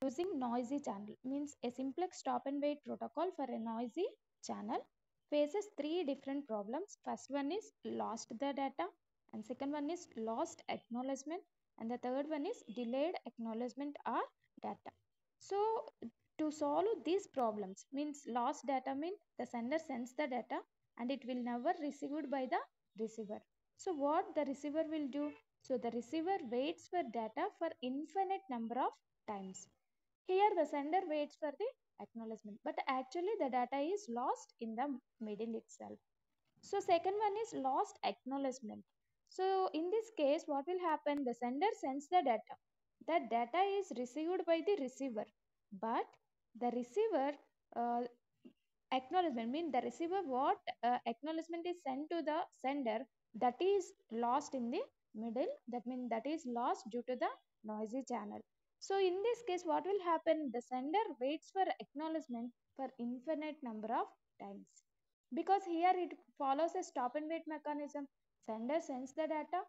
using noisy channel. Means a simplex stop and wait protocol for a noisy channel faces three different problems. First one is lost the data, and second one is lost acknowledgement, and the third one is delayed acknowledgement or data. So to solve these problems, means lost data means the sender sends the data and it will never received by the receiver. So what the receiver will do? So the receiver waits for data for infinite number of times. Here the sender waits for the acknowledgement, but actually the data is lost in the middle itself. So second one is lost acknowledgement. So in this case, what will happen? The sender sends the data. That data is received by the receiver, but the receiver uh, acknowledgement mean the receiver what acknowledgement is sent to the sender, that is lost in the middle. That means that is lost due to the noisy channel. So in this case, what will happen? The sender waits for acknowledgement for infinite number of times, because here it follows a stop and wait mechanism. Sender sends the data,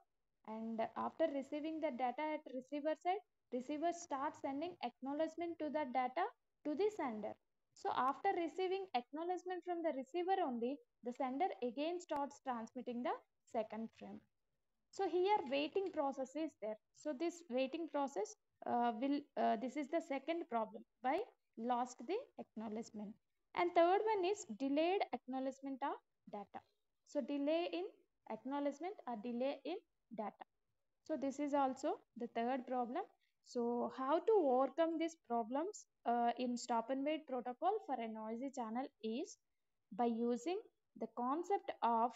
and after receiving the data at receiver side, receiver starts sending acknowledgement to the data to the sender. So after receiving acknowledgement from the receiver only, the sender again starts transmitting the second frame. So here waiting process is there. So this waiting process this is the second problem, by lost the acknowledgement. And third one is delayed acknowledgement of data. So delay in acknowledgement or delay in data. So this is also the third problem. So how to overcome these problems in stop and wait protocol for a noisy channel is by using the concept of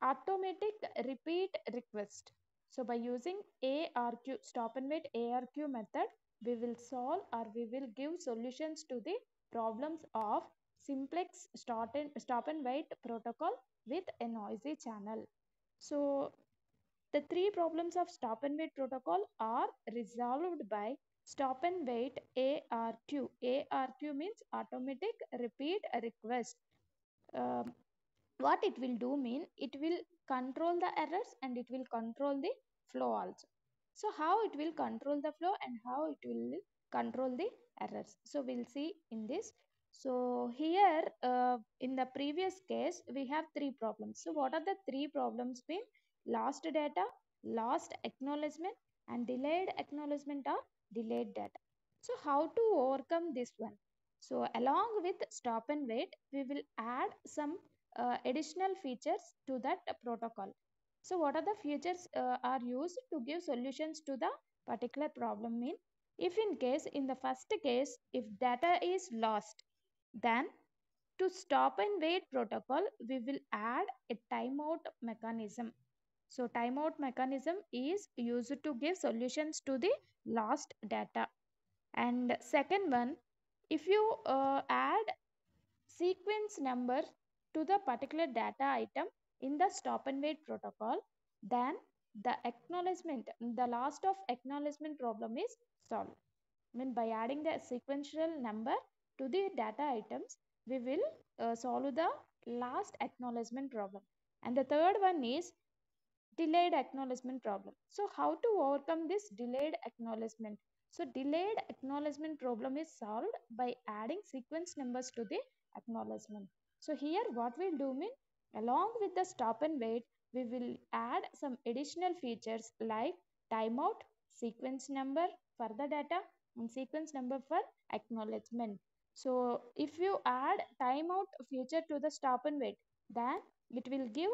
automatic repeat request. So by using ARQ, stop and wait ARQ method, we will solve or we will give solutions to the problems of simplex stop and wait protocol with a noisy channel. So the three problems of stop and wait protocol are resolved by stop and wait ARQ. ARQ means automatic repeat request. Um, what it will do mean, it will control the errors and it will control the flow also. So how it will control the flow and how it will control the errors, so we'll see in this. So here in the previous case we have three problems. So what are the three problems? Mean lost data, lost acknowledgement, and delayed acknowledgement or delayed data. So how to overcome this one? So along with stop and wait, we will add some additional features to that protocol. So what are the features are used to give solutions to the particular problem? Mean if in case, in the first case, if data is lost, then to stop and wait protocol we will add a timeout mechanism. So timeout mechanism is used to give solutions to the lost data. And second one, if you add sequence number to the particular data item in the stop and wait protocol, then the acknowledgement, the last of acknowledgement problem is solved. I mean by adding the sequential number to the data items, we will solve the last acknowledgement problem. And the third one is delayed acknowledgement problem. So how to overcome this delayed acknowledgement? So delayed acknowledgement problem is solved by adding sequence numbers to the acknowledgement. So here what we'll do mean, along with the stop and wait, we will add some additional features like timeout, sequence number for the data, and sequence number for acknowledgement. So if you add timeout feature to the stop and wait, then it will give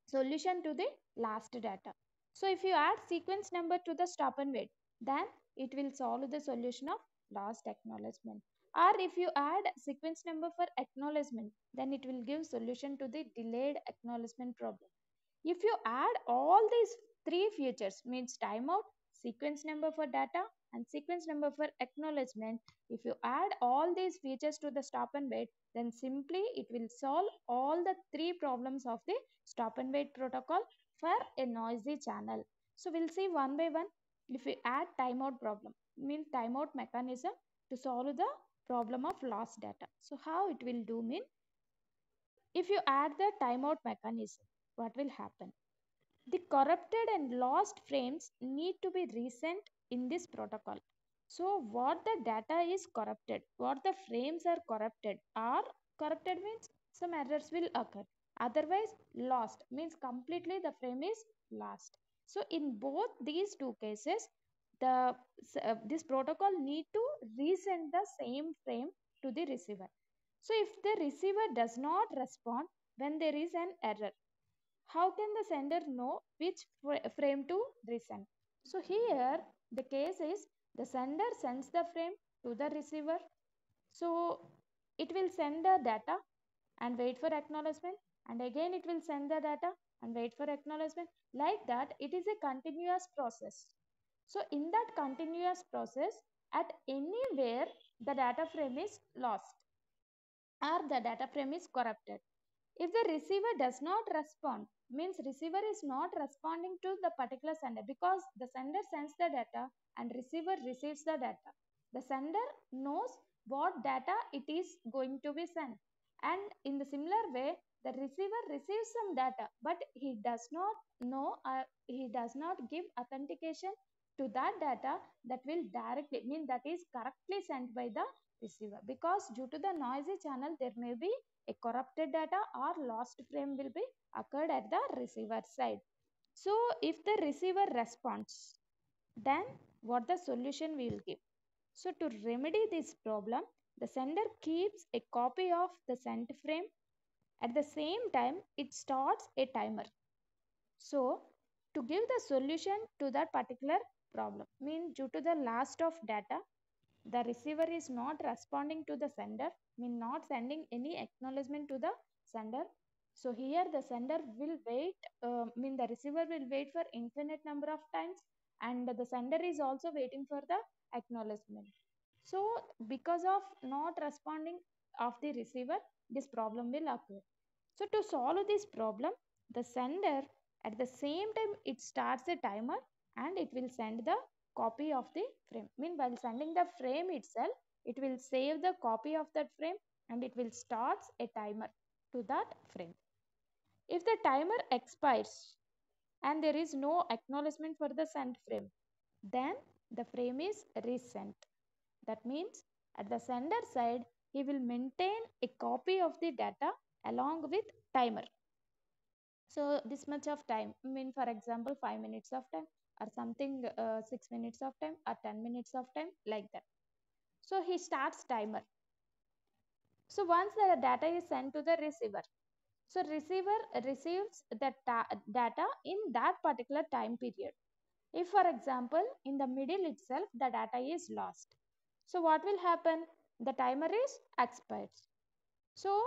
solution to the last data. So if you add sequence number to the stop and wait, then it will solve the solution of last acknowledgement. Or if you add sequence number for acknowledgement, then it will give solution to the delayed acknowledgement problem. If you add all these three features, means timeout, sequence number for data, and sequence number for acknowledgement, if you add all these features to the stop and wait, then simply it will solve all the three problems of the stop and wait protocol for a noisy channel. So we'll see one by one. If we add timeout problem, means timeout mechanism to solve the problem of lost data. So how it will do mean, if you add the timeout mechanism, what will happen? The corrupted and lost frames need to be resent in this protocol. So what the data is corrupted, what the frames are corrupted means some errors will occur, otherwise lost means completely the frame is lost. So in both these two cases, the this protocol need to resend the same frame to the receiver. So if the receiver does not respond when there is an error, how can the sender know which frame to resend? So here the case is the sender sends the frame to the receiver. So it will send the data and wait for acknowledgement, and again it will send the data and wait for acknowledgement. Like that, it is a continuous process. So in that continuous process, at anywhere the data frame is lost or the data frame is corrupted. If the receiver does not respond, means receiver is not responding to the particular sender, because the sender sends the data and receiver receives the data. The sender knows what data it is going to be sent. And in the similar way, the receiver receives some data, but he does not know, he does not give authentication to that data that will directly mean that is correctly sent by the receiver, because due to the noisy channel there may be a corrupted data or lost frame will be occurred at the receiver side. So if the receiver responds, then what the solution we will give? So to remedy this problem, the sender keeps a copy of the sent frame. At the same time, it starts a timer. So to give the solution to that particular problem, mean due to the loss of data, the receiver is not responding to the sender, mean not sending any acknowledgement to the sender. So here the sender will wait, mean the receiver will wait for infinite number of times, and the sender is also waiting for the acknowledgement. So because of not responding of the receiver, this problem will occur. So to solve this problem, the sender at the same time it starts a timer and it will send the copy of the frame. Meanwhile sending the frame itself, it will save the copy of that frame and it will start a timer to that frame. If the timer expires and there is no acknowledgement for the sent frame, then the frame is resent. That means at the sender side, he will maintain a copy of the data along with timer. So this much of time, mean for example 5 minutes of time or something, 6 minutes of time or 10 minutes of time, like that. So he starts timer. So once the data is sent to the receiver, so receiver receives the data in that particular time period. If for example in the middle itself the data is lost, so what will happen? The timer is expired. So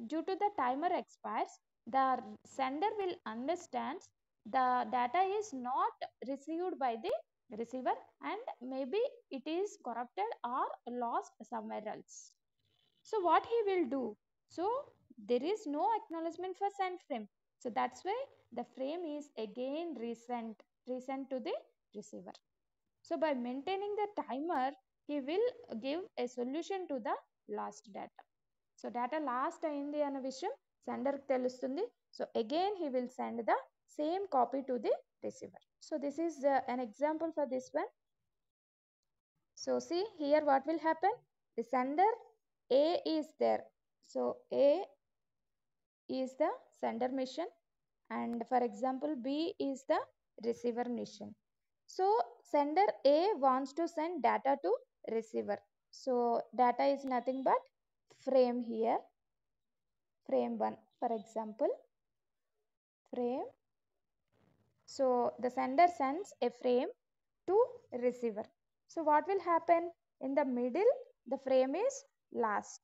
due to the timer expires, the sender will understand the data is not received by the receiver and maybe it is corrupted or lost somewhere else. So what he will do? So there is no acknowledgement for send frame. So that's why the frame is again resent to the receiver. So by maintaining the timer, he will give a solution to the lost data. So data last అయింది అన్న విషయం సెండర్కి తెలుస్తుంది. So again he will send the same copy to the receiver. So this is an example for this one. So see here what will happen? The sender A is there. So A is the sender mission and for example B is the receiver mission. So sender A wants to send data to receiver. So data is nothing but frame here, frame 1 for example, frame. So the sender sends a frame to receiver. So what will happen? In the middle the frame is last.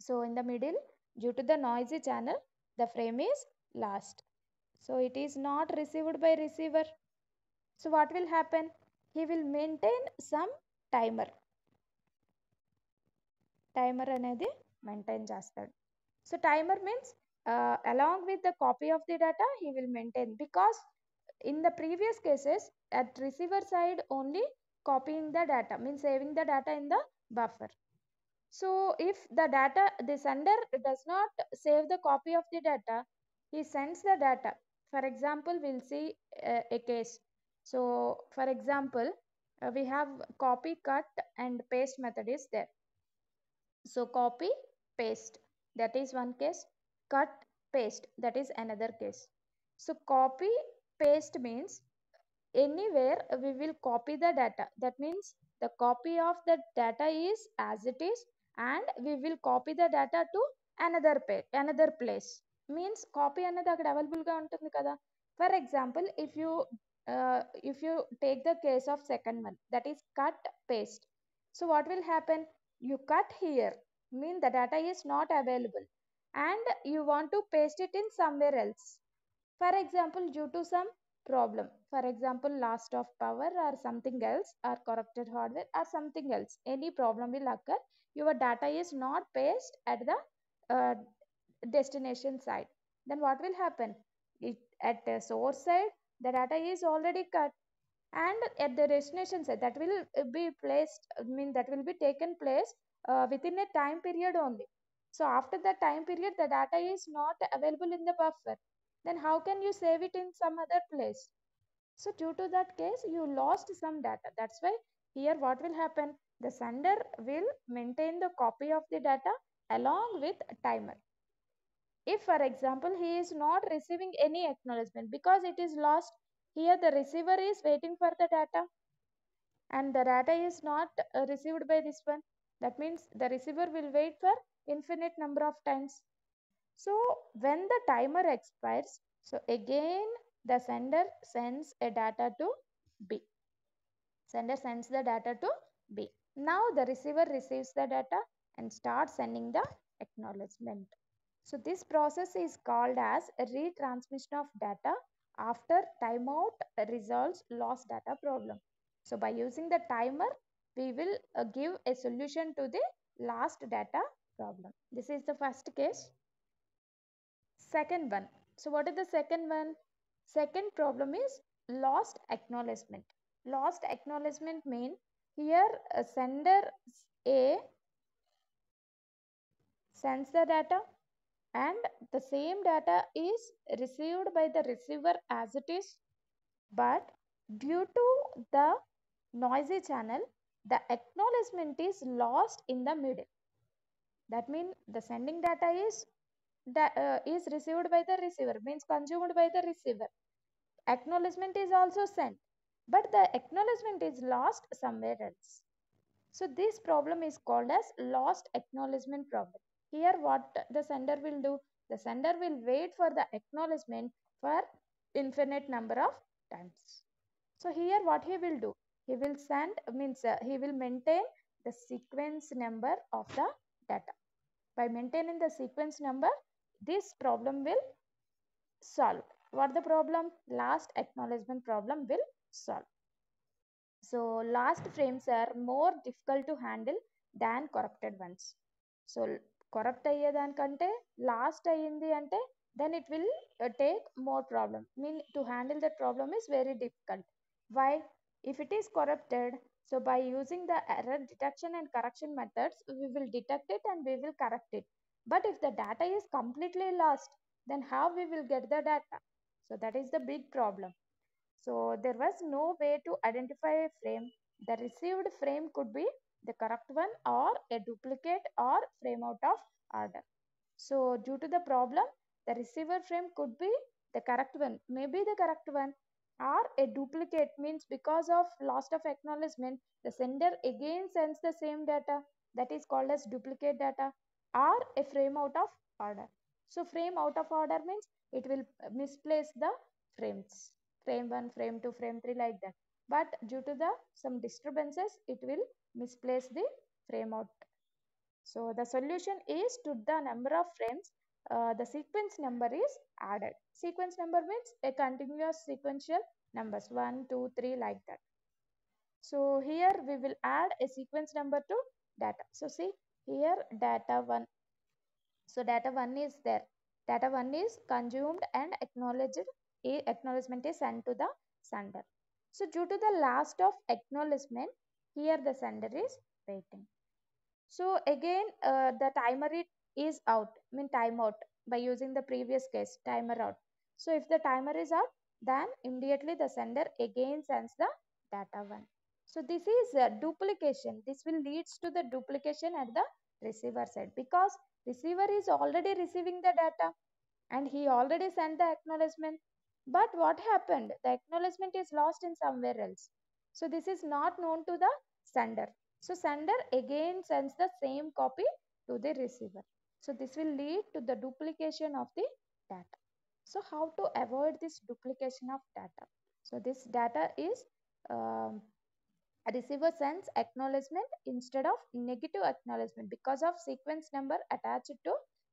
So in the middle, due to the noisy channel, the frame is last. So it is not received by receiver. So what will happen? He will maintain some timer. Timer అనేది maintain చేస్తాడు. So timer means along with the copy of the data he will maintain, because in the previous cases at receiver side only copying the data means saving the data in the buffer. So if the data, the sender does not save the copy of the data, he sends the data. For example, we'll see a case. So for example, we have copy, cut, and paste method is there. So copy, paste, that is one case. Cut, paste, that is another case. So copy, paste means anywhere we will copy the data. That means the copy of the data is as it is, and we will copy the data to another place. Means copy అనేది అక్కడ available గా ఉంటుంది కదా. For example if you take the case of second one, that is cut, paste. So what will happen? You cut here, mean the data is not available, and you want to paste it in somewhere else. For example, due to some problem, for example loss of power or something else, or corrupted hardware or something else, any problem will occur. Your data is not pasted at the uh, destination side. Then what will happen? At the source side, the data is already cut, and at the destination side, that will be placed, that will be taken place within a time period only. So after that time period, the data is not available in the buffer. Then how can you save it in some other place? So due to that case, you lost some data. That's why here what will happen? The sender will maintain the copy of the data along with a timer. If for example he is not receiving any acknowledgement because it is lost, here the receiver is waiting for the data, and the data is not received by this one. That means the receiver will wait for infinite number of times. So when the timer expires, so again the sender sends a data to B. Sender sends the data to B. Now the receiver receives the data and starts sending the acknowledgement. So this process is called as a retransmission of data after timeout resolves lost data problem. So by using the timer, we will give a solution to the last data problem. This is the first case. Second one. So what is the second one? Second problem is lost acknowledgement. Lost acknowledgement mean here sender A sends the data, and the same data is received by the receiver as it is, but due to the noisy channel, the acknowledgement is lost in the middle. That means the sending data is received by the receiver, means consumed by the receiver. Acknowledgement is also sent, but the acknowledgement is lost somewhere else. So this problem is called as lost acknowledgement problem. Here what the sender will do? The sender will wait for the acknowledgement for infinite number of times. So here what he will do? He will he will maintain the sequence number of the data. By maintaining the sequence number, this problem will solve. What the problem? Last acknowledgement problem will solve. So last frames are more difficult to handle than corrupted ones. So corrupt అయ్యేదానికంటే last అయ్యింది అంటే then it will take more problem. Mean to handle that problem is very difficult. Why? If it is corrupted, so by using the error detection and correction methods, we will detect it and we will correct it. But if the data is completely lost, then how we will get the data? So that is the big problem. So there was no way to identify a frame. The received frame could be the correct one or a duplicate or frame out of order. So due to the problem, the receiver frame could be the correct one, maybe the correct one, or a duplicate, means because of loss of acknowledgement, the sender again sends the same data, that is called as duplicate data, or a frame out of order. So frame out of order means it will misplace the frames, frame 1, frame 2, frame 3, like that. But due to the some disturbances, it will misplace the frame out. So the solution is to the number of frames, the sequence number is added. Sequence number means a continuous sequential numbers 1, 2, 3, like that. So here we will add a sequence number to data. So see here data 1. So data 1 is there. Data 1 is consumed and acknowledged. Acknowledgement is sent to the sender. So due to the last of acknowledgement, here the sender is waiting. So again the timer is out, time out, by using the previous case timer out. So if the timer is out, then immediately the sender again sends the data 1. So this is duplication. This will leads to the duplication at the receiver side, because receiver is already receiving the data and he already sent the acknowledgement. But what happened? The acknowledgement is lost in somewhere else. So this is not known to the sender. So sender again sends the same copy to the receiver. So this will lead to the duplication of the data. So how to avoid this duplication of data? So this data is um, receiver sends acknowledgement instead of negative acknowledgement because of sequence number attached to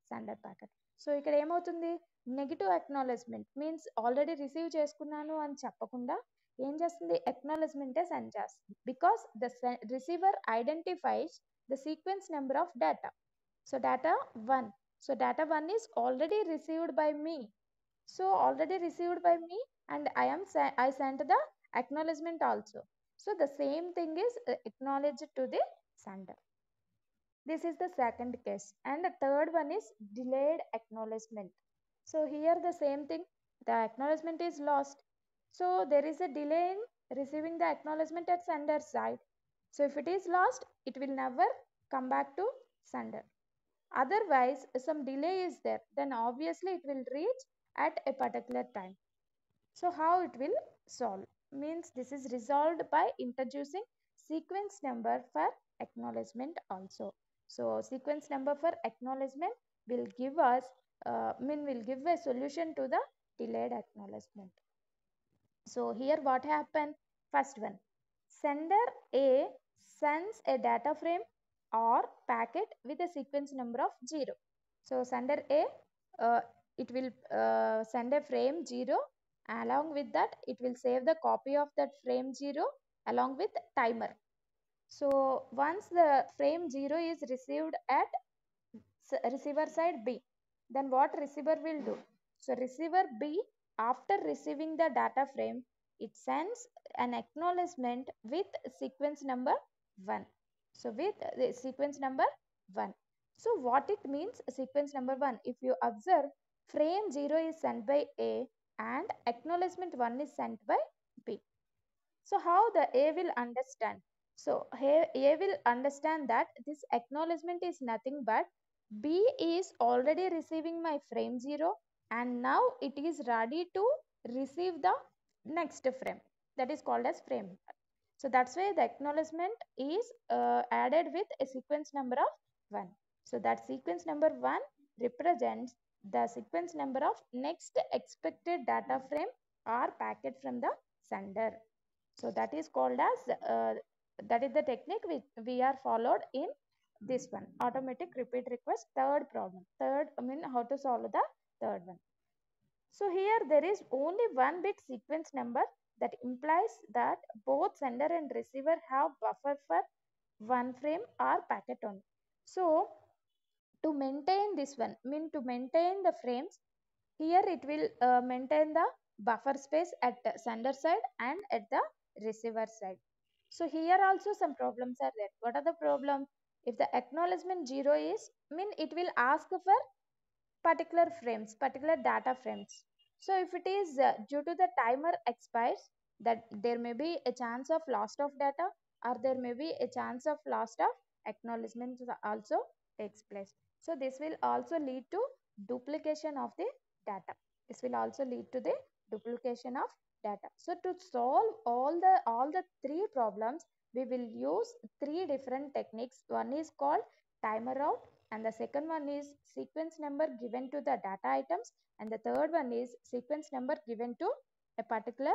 sender packet. So ఇక్కడ ఏమవుతుంది, negative acknowledgement means already receive చేసుకున్నాను అని చెప్పకుండా ఏం చేస్తుంది, అక్నాలెడ్జ్మెంటే send చేస్తుంది, because the receiver identifies the sequence number of data. So data 1, so data 1 is already received by me. So already received by me, and I sent the acknowledgement also. So the same thing is acknowledged to the sender. This is the second case. And the third one is delayed acknowledgement. So here the same thing, the acknowledgement is lost. So there is a delay in receiving the acknowledgement at sender side. So if it is lost, it will never come back to sender. Otherwise, some delay is there, then obviously it will reach at a particular time. So how it will solve? Means this is resolved by introducing sequence number for acknowledgement also. So sequence number for acknowledgement will give us will give a solution to the delayed acknowledgement. So here what happened? First one, sender A sends a data frame or packet with a sequence number of 0. So sender A, it will send a frame 0. Along with that, it will save the copy of that frame 0 along with timer. So once the frame 0 is received at receiver side B, then what receiver will do? So receiver B, after receiving the data frame, it sends an acknowledgement with sequence number 1. So with the sequence number 1. So what it means, sequence number 1? If you observe, frame 0 is sent by A and acknowledgement 1 is sent by B. So how the A will understand? So A will understand that this acknowledgement is nothing but B is already receiving my frame 0 and now it is ready to receive the next frame, that is called as frame. So that's why the acknowledgement is added with a sequence number of 1. So that sequence number 1 represents the sequence number of next expected data frame or packet from the sender. So that is called as that is the technique which we are followed in this one, automatic repeat request. Third problem, how to solve the third one. So here there is only one bit sequence number, that implies that both sender and receiver have buffer for one frame or packet only. So to maintain this one, to maintain the frames, here it will maintain the buffer space at the sender side and at the receiver side. So here also some problems are there. What are the problems? If the acknowledgement 0 is, it will ask for particular frames, particular data frames. So if it is due to the timer expires, that there may be a chance of loss of data, or there may be a chance of loss of acknowledgement also takes place. So this will also lead to duplication of the data. This will also lead to the duplication of data. So to solve all the three problems, we will use three different techniques. One is called timer out, and the second one is sequence number given to the data items, and the third one is sequence number given to a particular